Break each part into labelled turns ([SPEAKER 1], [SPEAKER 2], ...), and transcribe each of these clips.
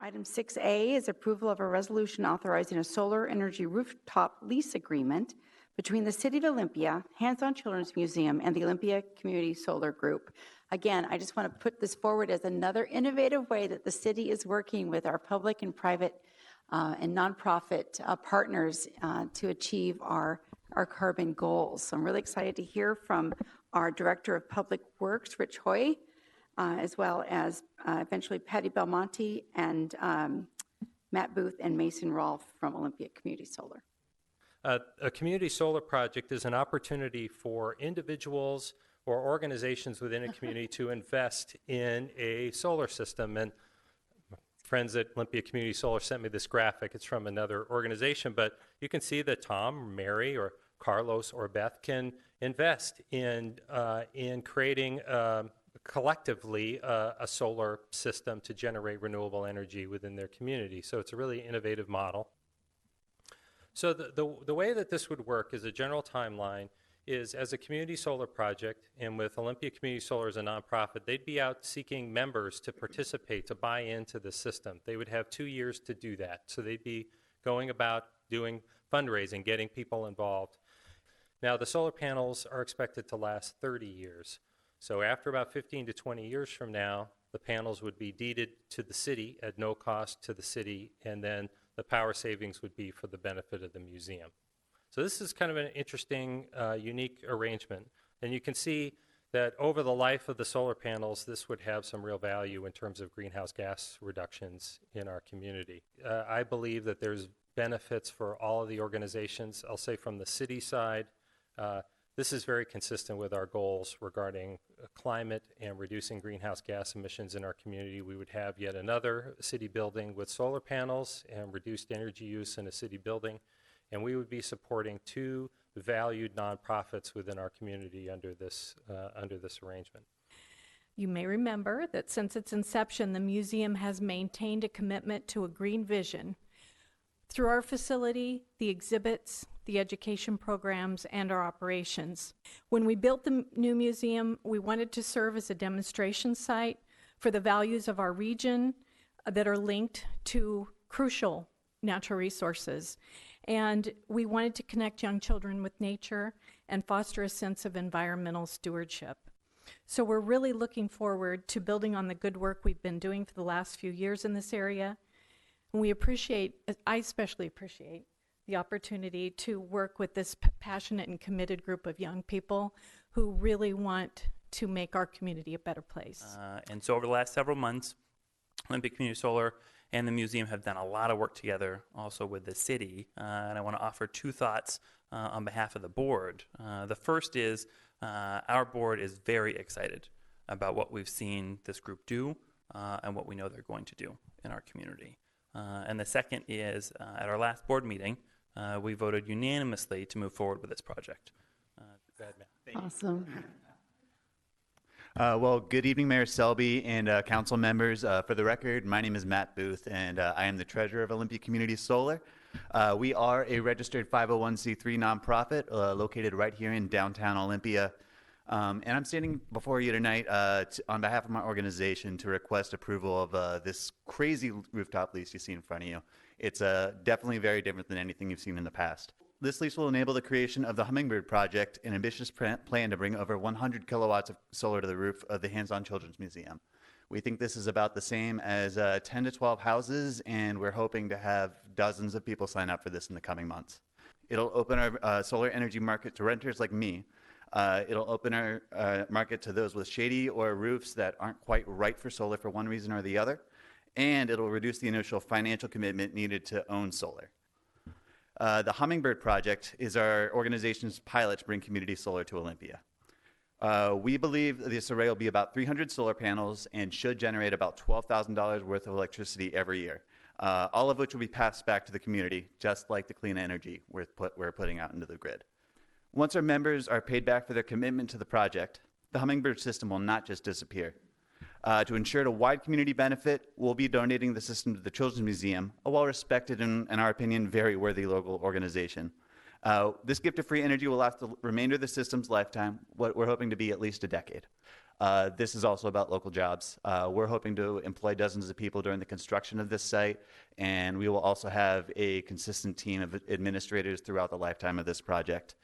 [SPEAKER 1] Item 6A is approval of a resolution authorizing a solar energy rooftop lease agreement between the City of Olympia, Hands-On Children's Museum, and the Olympia Community Solar Group. Again, I just want to put this forward as another innovative way that the city is working with our public and private and nonprofit partners to achieve our carbon goals. So I'm really excited to hear from our Director of Public Works, Rich Hoy, as well as eventually Patty Belmonte and Matt Booth and Mason Rolfe from Olympia Community Solar.
[SPEAKER 2] A community solar project is an opportunity for individuals or organizations within a community to invest in a solar system. And friends at Olympia Community Solar sent me this graphic. It's from another organization, but you can see that Tom, Mary, or Carlos, or Beth can invest in creating collectively a solar system to generate renewable energy within their community. So it's a really innovative model. So the way that this would work is a general timeline is as a community solar project, and with Olympia Community Solar as a nonprofit, they'd be out seeking members to participate, to buy into the system. They would have 2 years to do that. So they'd be going about doing fundraising, getting people involved. Now, the solar panels are expected to last 30 years. So after about 15 to 20 years from now, the panels would be deeded to the city at no cost to the city, and then the power savings would be for the benefit of the museum. So this is kind of an interesting, unique arrangement. And you can see that over the life of the solar panels, this would have some real value in terms of greenhouse gas reductions in our community. I believe that there's benefits for all of the organizations. I'll say from the city side, this is very consistent with our goals regarding climate and reducing greenhouse gas emissions in our community. We would have yet another city building with solar panels and reduced energy use in a city building, and we would be supporting 2 valued nonprofits within our community under this arrangement.
[SPEAKER 3] You may remember that since its inception, the museum has maintained a commitment to a green vision. Through our facility, the exhibits, the education programs, and our operations. When we built the new museum, we wanted to serve as a demonstration site for the values of our region that are linked to crucial natural resources. And we wanted to connect young children with nature and foster a sense of environmental stewardship. So we're really looking forward to building on the good work we've been doing for the last few years in this area. And I especially appreciate the opportunity to work with this passionate and committed group of young people who really want to make our community a better place.
[SPEAKER 4] And so over the last several months, Olympia Community Solar and the museum have done a lot of work together also with the city. And I want to offer 2 thoughts on behalf of the board. The first is our board is very excited about what we've seen this group do and what we know they're going to do in our community. And the second is at our last board meeting, we voted unanimously to move forward with this project.
[SPEAKER 1] Awesome.
[SPEAKER 5] Well, good evening, Mayor Selby and council members. For the record, my name is Matt Booth, and I am the treasurer of Olympia Community Solar. We are a registered 501c3 nonprofit located right here in downtown Olympia. And I'm standing before you tonight on behalf of my organization to request approval of this crazy rooftop lease you see in front of you. It's definitely very different than anything you've seen in the past. This lease will enable the creation of the Hummingbird Project, an ambitious plan to bring over 100 kilowatts of solar to the roof of the Hands-On Children's Museum. We think this is about the same as 10 to 12 houses, and we're hoping to have dozens of people sign up for this in the coming months. It'll open our solar energy market to renters like me. It'll open our market to those with shady or roofs that aren't quite right for solar for one reason or the other, and it'll reduce the initial financial commitment needed to own solar. The Hummingbird Project is our organization's pilot to bring community solar to Olympia. We believe this array will be about 300 solar panels and should generate about $12,000 worth of electricity every year, all of which will be passed back to the community, just like the clean energy we're putting out into the grid. Once our members are paid back for their commitment to the project, the Hummingbird system will not just disappear. To ensure a wide community benefit, we'll be donating the system to the Children's Museum, a well-respected and, in our opinion, very worthy local organization. This gift of free energy will last the remainder of the system's lifetime, what we're hoping to be at least a decade. This is also about local jobs. We're hoping to employ dozens of people during the construction of this site, and we will also have a consistent team of administrators throughout the lifetime of this project.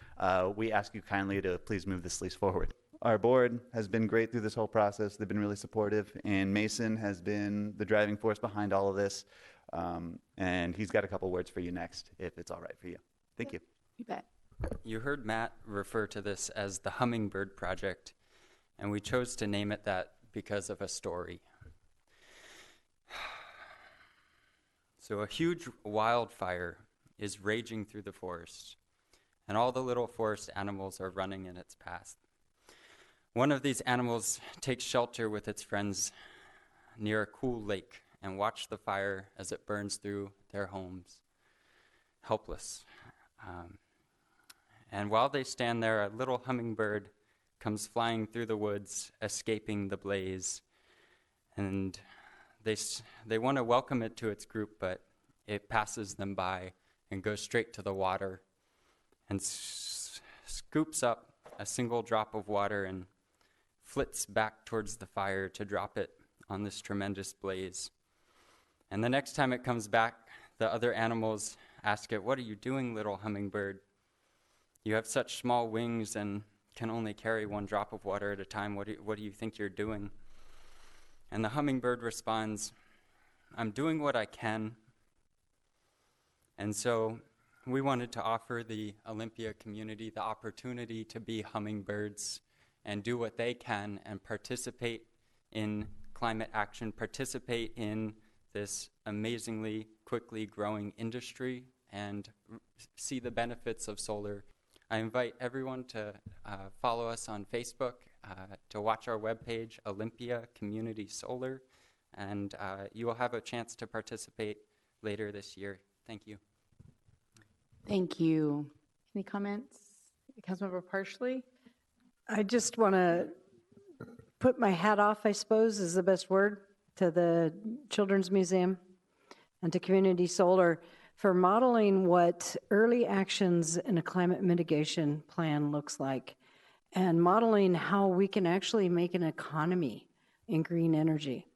[SPEAKER 5] We ask you kindly to please move this lease forward. Our board has been great through this whole process. They've been really supportive, and Mason has been the driving force behind all of this. And he's got a couple words for you next, if it's all right for you. Thank you.
[SPEAKER 1] You bet.
[SPEAKER 6] You heard Matt refer to this as the Hummingbird Project, and we chose to name it that because of a story. So a huge wildfire is raging through the forest, and all the little forest animals are running in its path. One of these animals takes shelter with its friends near a cool lake and watch the fire as it burns through their homes, helpless. And while they stand there, a little hummingbird comes flying through the woods, escaping the blaze. And they want to welcome it to its group, but it passes them by and goes straight to the water and scoops up a single drop of water and flits back towards the fire to drop it on this tremendous blaze. And the next time it comes back, the other animals ask it, "What are you doing, little hummingbird? You have such small wings and can only carry one drop of water at a time. What do you think you're doing?" And the hummingbird responds, "I'm doing what I can." And so we wanted to offer the Olympia community the opportunity to be hummingbirds and do what they can and participate in climate action, participate in this amazingly quickly growing industry, and see the benefits of solar. I invite everyone to follow us on Facebook, to watch our webpage, Olympia Community Solar, and you will have a chance to participate later this year. Thank you.
[SPEAKER 1] Thank you. Any comments? Councilmember Parsley?
[SPEAKER 7] I just want to put my hat off, I suppose, is the best word, to the Children's Museum and to Community Solar for modeling what early actions in a climate mitigation plan looks like and modeling how we can actually make an economy in green energy.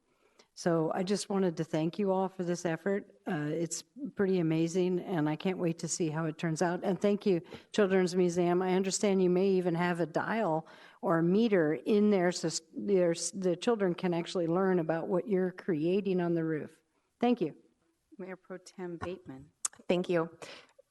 [SPEAKER 7] So I just wanted to thank you all for this effort. It's pretty amazing, and I can't wait to see how it turns out. And thank you, Children's Museum. I understand you may even have a dial or a meter in there so the children can actually learn about what you're creating on the roof. Thank you.
[SPEAKER 1] Mayor Pro Tem Bateman.
[SPEAKER 8] Thank you.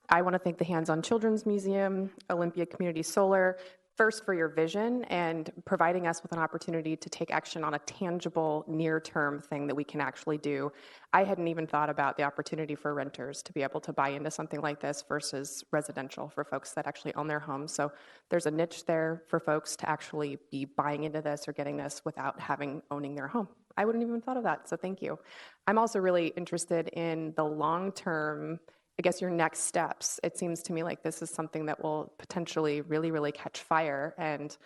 [SPEAKER 8] I want to thank the Hands-On Children's Museum, Olympia Community Solar, first for your vision and providing us with an opportunity to take action on a tangible, near-term thing that we can actually do. I hadn't even thought about the opportunity for renters to be able to buy into something like this versus residential for folks that actually own their homes. So there's a niche there for folks to actually be buying into this or getting this without owning their home. I wouldn't even have thought of that, so thank you. I'm also really interested in the long-term, I guess, your next steps. It seems to me like this is something that will potentially really, really catch fire, and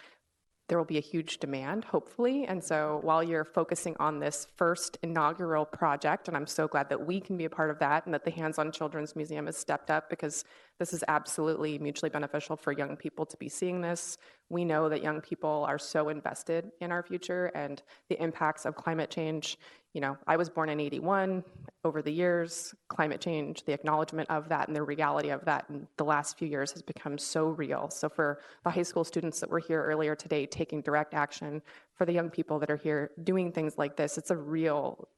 [SPEAKER 8] there will be a huge demand, hopefully. And so while you're focusing on this first inaugural project, and I'm so glad that we can be a part of that and that the Hands-On Children's Museum has stepped up, because this is absolutely mutually beneficial for young people to be seeing this. We know that young people are so invested in our future and the impacts of climate change. You know, I was born in '81. Over the years, climate change, the acknowledgement of that and the reality of that in the last few years has become so real. So for the high school students that were here earlier today taking direct action, for the young people that are here doing things like this, it's a real,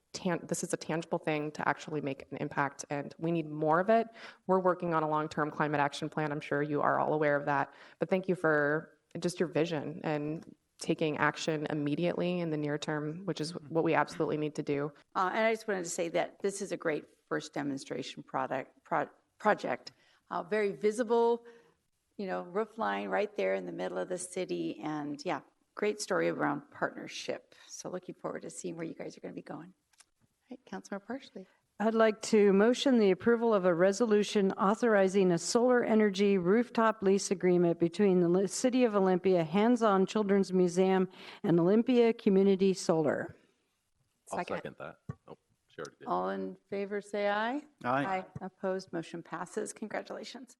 [SPEAKER 8] this is a tangible thing to actually make an impact, and we need more of it. We're working on a long-term climate action plan. I'm sure you are all aware of that. But thank you for just your vision and taking action immediately in the near term, which is what we absolutely need to do.
[SPEAKER 1] And I just wanted to say that this is a great first demonstration project. Very visible, roof line right there in the middle of the city. And yeah, great story around partnership. So looking forward to seeing where you guys are going to be going. All right, Councilmember Parsley.
[SPEAKER 7] I'd like to motion the approval of a resolution authorizing a solar energy rooftop lease agreement between the City of Olympia Hands-On Children's Museum and Olympia Community Solar.
[SPEAKER 9] I'll second that. Oh, she already did.
[SPEAKER 1] All in favor, say aye.
[SPEAKER 5] Aye.
[SPEAKER 1] Opposed, motion passes. Congratulations.